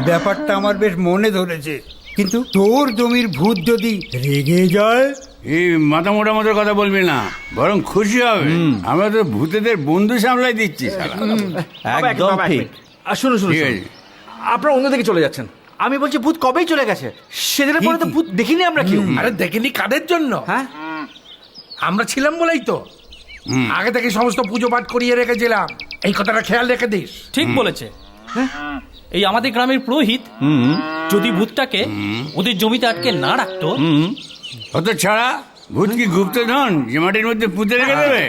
ব্যাপারটা আমার বেশ মনে ধরেছে, কিন্তু তোর জমির ভূত যদি রেগে যায়। এই মাথা মোটা মতো কথা বলবি না, বরং খুশি হবে। আমরা তো ভূতেদের বন্ধু সামলাই দিচ্ছি। একদম ঠিক। শুনুন শুনুন ঠিক শুনুন। আছে। আপনারা অন্যদিকে চলে যাচ্ছেন। আমি বলছি ভূত কবেই চলে গেছে, সেদিনের পরে তো ভূত দেখিনি আমরা কেউ। আরে দেখিনি কাদের জন্য? হ্যাঁ, আমরা ছিলাম বলেই তো আগে থেকে সমস্ত পুজো পাঠ করিয়ে রেখেছিলাম। এই কথাটা খেয়াল রেখে দিস। ঠিক বলেছে। এই আমাদের গ্রামের পুরোহিত যদি ভূতটাকে ওদের জমিতে আটকে না রাখতো। অত ছাড়া ভূত কি গুপ্তধন যে মাটির মধ্যে পুঁতে রেখে দেবে?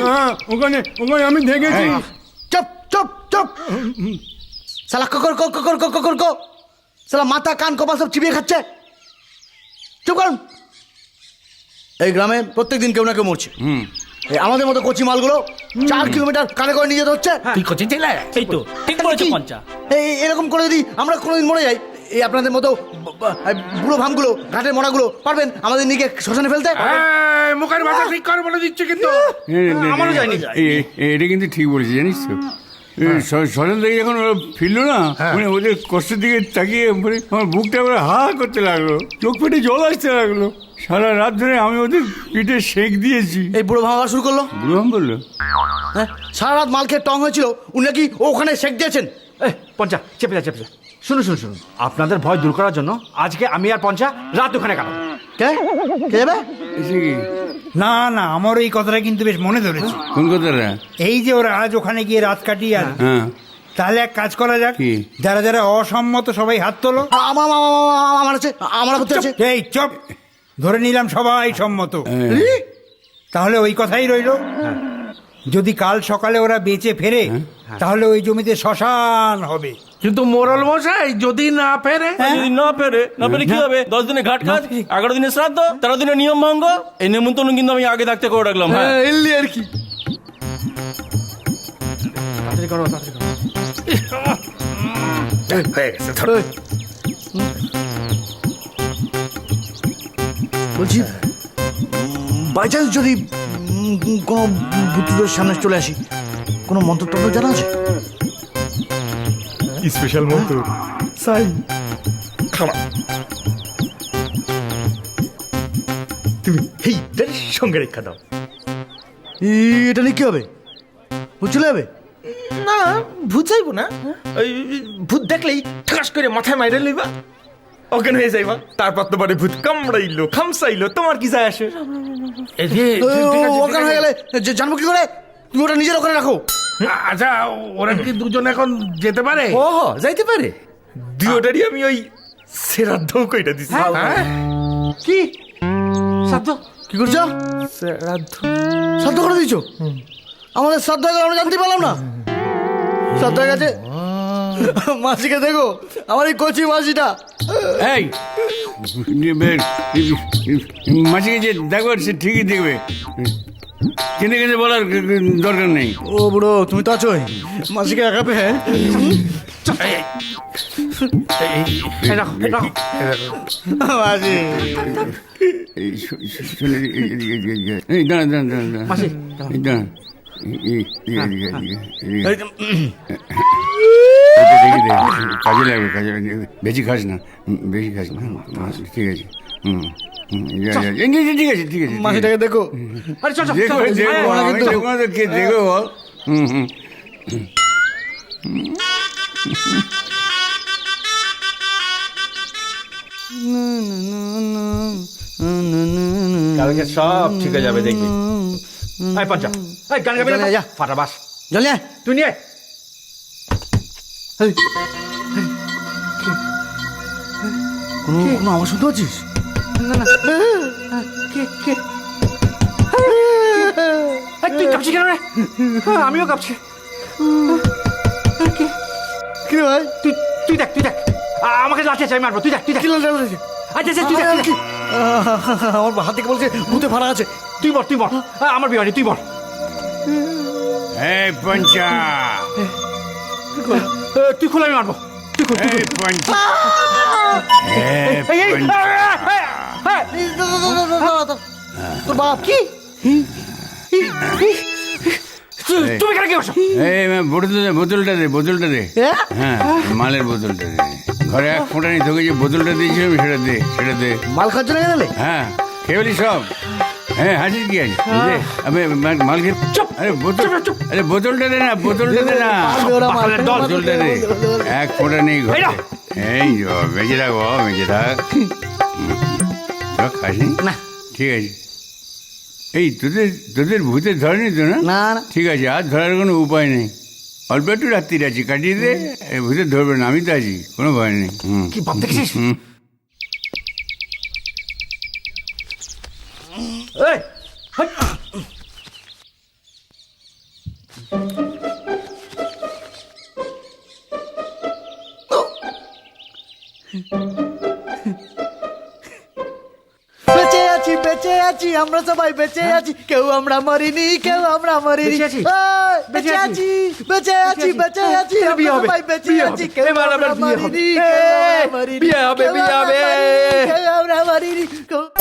না, ওখানে ওখানে আমি দেখেছি। চুপ চুপ চুপ সালা ককর ককর ককর ককর সালা মাথা কান কপাল সব চিবিয়ে খাচ্ছে। চুপ করুন। এই গ্রামে প্রত্যেকদিন কেউ না কেউ মরছে। এই আমাদের মতো কচি মালগুলো 4 কিলোমিটার কানে করে নিয়ে যেতে হচ্ছে। তুই করছিস ছেলে? এই তো ঠিক বলেছে পঞ্চা। এই এরকম করে যদি আমরা কোনোদিন মরে যাই, এই আপনাদের মতো বুড়ো ভামগুলো ঘাটের মরাগুলো পারবেন আমাদের নিয়ে শ্মশানে ফেলতে? এই, মুখের ভাষা ঠিক করে বলে দিচ্ছে কিন্তু। আমারও যায়নি। এটা কিন্তু ঠিক বলেছে, জানিস তো। সরেন থেকে যখন ওরা ফিরলো না, মানে ওদের কষ্টের দিকে তাকিয়ে মানে আমার বুকটা এবার হা করতে লাগলো, চোখ পেটে জল আসতে লাগলো। সারা রাত ধরে আমি ওদের পিঠে সেঁক দিয়েছি। এই বুড়ো ভাম আবার শুরু করলো। বুড়াম বললো, হ্যাঁ, সারা রাত মাল খেয়ে টং হয়েছিল, উনি নাকি ওখানে শেক দিয়েছেন। পঞ্চা চেপে যা চেপে যা। শুনুন শুনুন শুনুন, আপনাদের ভয় দূর করার জন্য আজকে আমি আর পঞ্চা রাত ওখানে কাটাবো। কে কে যাবে? এসে কি? না না, আমার এই কথাটা কিন্তু বেশ মনে ধরেছে। কোন কথাটা? এই যে ওরা আজ ওখানে গিয়ে রাত কাটিয়ে আসবে, হ্যাঁ, তাহলে এক কাজ করা যাক। কি? যারা যারা অসম্মত সবাই হাত তোলো। আমার আছে, আমার করতে আছে। এই চপ, ধরে নিলাম সবাই সম্মত। তাহলে ওই কথাই রইলো, যদি কাল সকালে ওরা বেঁচে ফেরে তাহলে ওই জমিতে শ্মশান হবে। কিন্তু মোরল মশাই যদি না ফেরে? যদি না পেরে কি হবে? 10 দিনে ঘাট কাজ, 11 দিনে শ্রাদ্ধ, 13 দিনে নিয়ম ভঙ্গ। এই নেমন্তন্ন কিন্তু আমি আগে থাকতে করে রাখলাম। হ্যাঁ, এলি আর কি। তাড়াতাড়ি করো তাড়াতাড়ি করো। হয়ে গেছে, ধরো। বলছি বাই চান্স যদি কোনো বুদ্ধদের সামনে চলে আসি, কোনো মন্ত্রতন্ত্র জানা আছে? স্পেশাল মন্ত্র সাই খারাপ। তুমি এইটার সঙ্গে রেখা দাও। এটা নিয়ে কি হবে? ভূত চলে যাবে? না, ভূত চাইবো না। ওই ভূত দেখলেই ঠাস করে মাথায় মাইরে লইবা, অজ্ঞান হয়ে যাইবা। তারপর তোমার ভূত কামড়াইলো খামসাইলো, তোমার কি যায় আসে? এই যে, ঠিক আছে, ওখানে ঠিক হয়ে আছে। গেলে জানবো কি করে? তুমি ওটা নিজের ওখানে রাখো। আচ্ছা, ওরা কি দুজন এখন যেতে পারে? ও যাইতে পারে। দুটারই আমি ওই শ্রাদ্ধ কইটা দিছি। হ্যাঁ? কি শব্দ? কি করছো? শ্রাদ্ধ শ্রাদ্ধ করে দিয়েছো? আমাদের শ্রাদ্ধ হয়ে গেল, আমরা জানতে পারলাম না। শ্রাদ্ধ হয়ে গেছে। মাসিকে দেখো, আমার এই কচি মাসিটা। এই মাঝে যে দেখো, সে ঠিকই দেখবে, কেঁদে কেঁদে বলার দরকার নেই। ও বুড়ো, তুমি তো আছোই। মাসিকে একা পেয়ে এই রাখো রাখো। মাসি। এই দাঁড়া দাঁড়া দাঁড়া দাঁড়া, মাসি, এই দাঁড়া, কাজে লাগবে, কাজে লাগবে। বেশি খাস না, বেশি খাস না। ঠিক আছে, ঠিক আছে, ঠিক আছে। মাসিটাকে দেখো। আরে চল চল দেখো, চল। দেখো, আমি দেখবো না তো কে দেখো বল? কালকে সব ঠিক হয়ে যাবে, দেখবি। এই পঞ্চা, এই গান গাবি না তো? যা। ফাটা বাস। জল নিয়ে আয়। তুই নিয়ে আয়। এই, কোনো আওয়াজ শুনতে পাচ্ছিস? এই, তুই কাঁপছি কেন রে? আমিও কাঁপছি। কি রে ভাই? তুই তুই দেখ, তুই দেখ। আমাকে লাঠি আছে, আমি মারবো। তুই দেখ, তুই দেখ। কি লাগছে? আচ্ছা আচ্ছা, তুই দেখ, তুই দেখ। আমার হাত থেকে বলছে ভূতে ফাড়া আছে। তুই বল, তুই বল। আমার বিবাহ তুই বল। এই পঞ্চা, তুই খোল, আমি মারবো। তুই খোল, তুই খোল। এই পঞ্চা, এই, এই, তোর বাপ কি? তুমি এখানে কি করছো? এই বোতলটা দে হ্যাঁ মালের বোতলটা দে ঘরে এক ফোঁটা নেই তোকে যে বোতলটা দিয়েছিলাম সেটা দে মাল খাওয়ার জন্য গেলে হ্যাঁ খেয়ে বলি সব হ্যাঁ হাসির কি আছে দে আমি মাল খেয়ে চুপ আরে বোতলটা দে না বোতলটা দে এক ফোঁটা নেই ঘরে এই বেঁচে থাক খাসি না। ঠিক আছে এই তোদের ভূতে ধরেনি তো না না না ঠিক আছে আর ধরার কোনো উপায় নেই অল্প একটু রাত্রির আছি কাটিয়ে দে ভূতে ধরবে না আমি তো আছি কোনো ভয় নেই কি বাপ দেখেছিস? এই, হাই। বেঁচে আছি আমরা সবাই বেঁচে আছি কেউ আমরা মরিনি বেঁচে আছি? এই, বেঁচে বেঁচে আছি? আছি বেঁচে আছি এবার বিয়ে আমরা হবে, সবাই বেঁচে বিয়ে আছি হবে। কেউ এবার আমরা আমার বিয়ে হবে। মরিনি এই, কেউ আমরা মরিনি বিয়ে হবে, কেউ বিয়ে আমরা হবে। মরিনি, কেউ আমরা মরিনি কেউ-